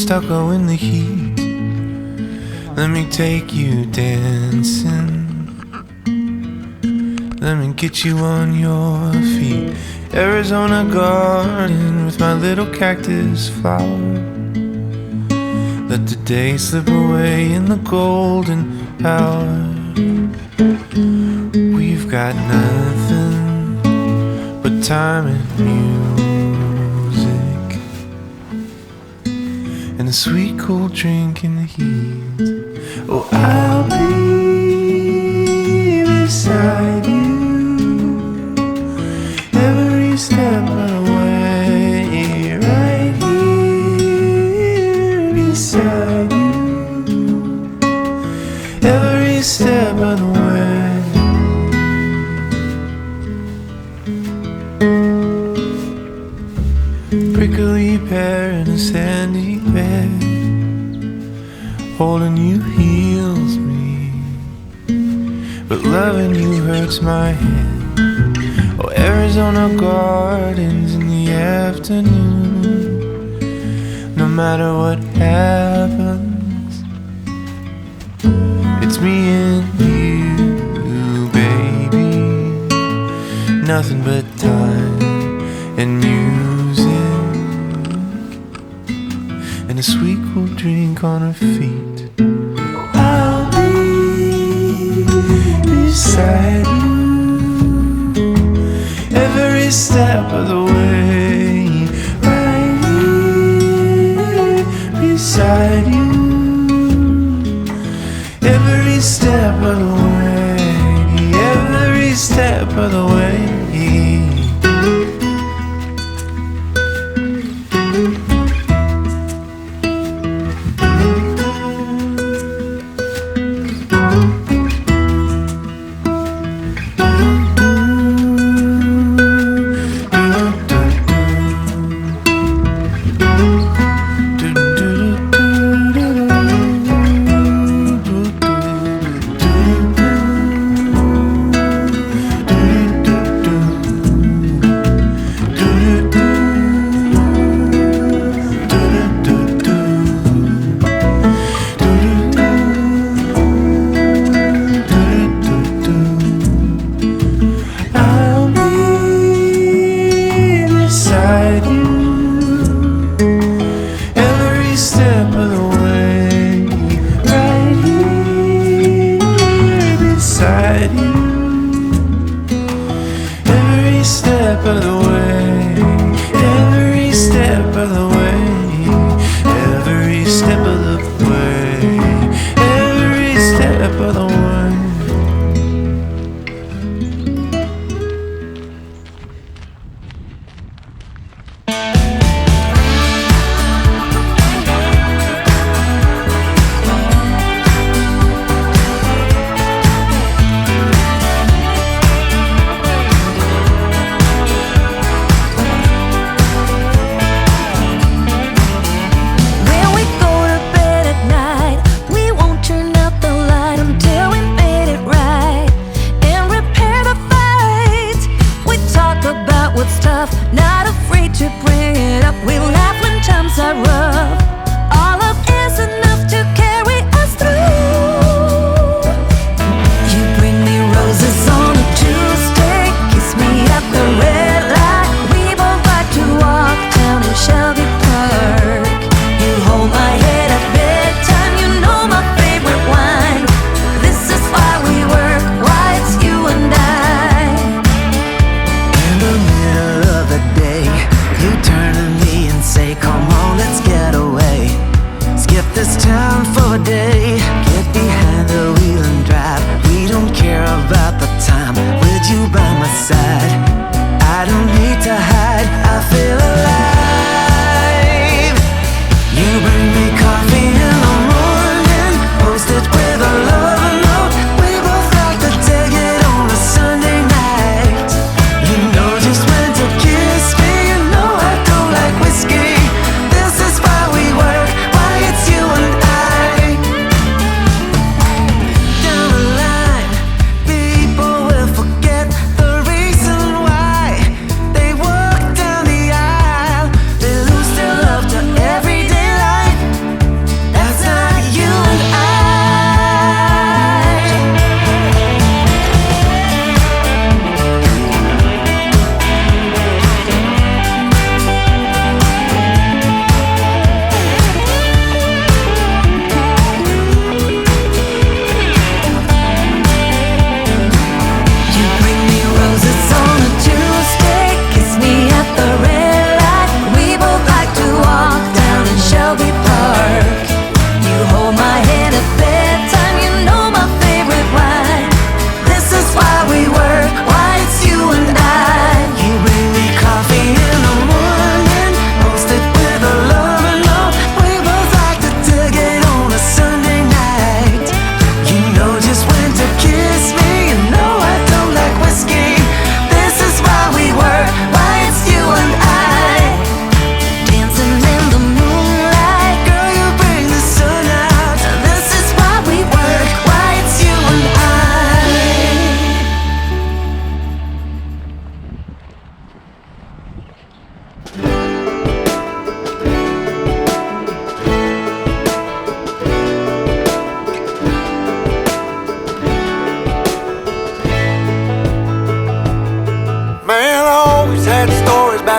stucco in the heat. Let me take you dancing. Let me get you on your feet. Arizona garden with my little cactus flower. Let the day slip away in the golden hour. We've got nothing but time and music, and a sweet cold drink in the heat. Oh, I'll be beside you every step of the way, right here beside you every step of the way. Prickly pear in a sandy bed, holding you heals me, but loving you hurts my head. Oh, Arizona gardens in the afternoon. No matter what happens, it's me and you, baby. Nothing but time and music, and a sweet cool drink on her feet. I'll be beside you every step of the way, right here beside you every step of the way, every step of the way.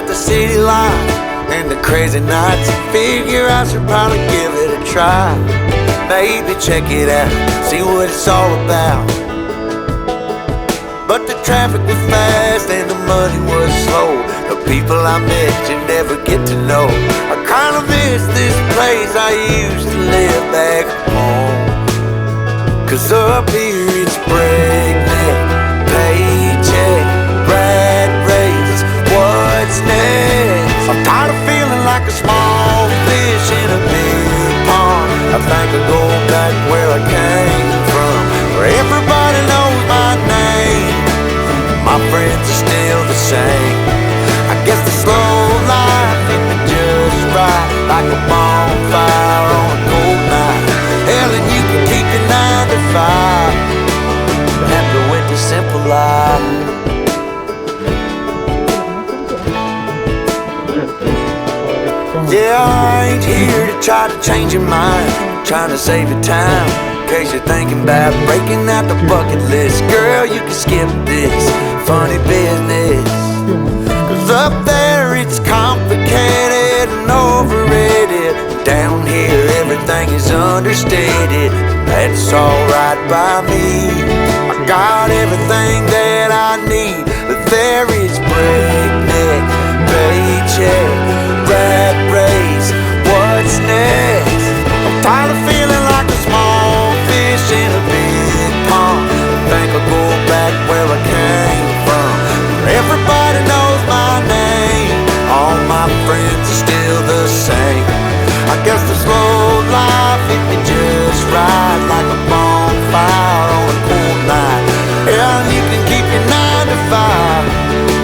about the city life and the crazy nights. Figure I should probably give it a try. Maybe check it out, see what it's all about. But the traffic was fast and the money was slow. The people I met you never get to know. I kinda miss this place I used to live back home. 'Cause up here it's breakneck, paycheck, rat race, what's next? I'm tired of feeling like a small fish in a big pond. I think I'll go back where I came from, where everybody knows my name. My friends are still the same. I guess the slow life hit me just right, like a bonfire on a cold night. Hell, and you can keep your 9 to 5, happy with the simple life. Yeah, I ain't here to try to change your mind, trying to save your time, in case you're thinking about breaking out the bucket list. Girl, you can skip this funny business, 'cause up there it's complicated and overrated. Down here everything is understated. That's alright by me. I got everything that I need, but there is breakneck, paycheck, rat race, what's next? I'm tired of feeling like a small fish in a big pond. I think I'll go back where I came from, where everybody knows my name. All my friends are still the same. I guess the slow life hit me just right, like a bonfire on a cold night. Yeah, and you can keep your 9 to 5,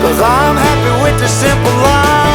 'cause I'm happy with the simple life.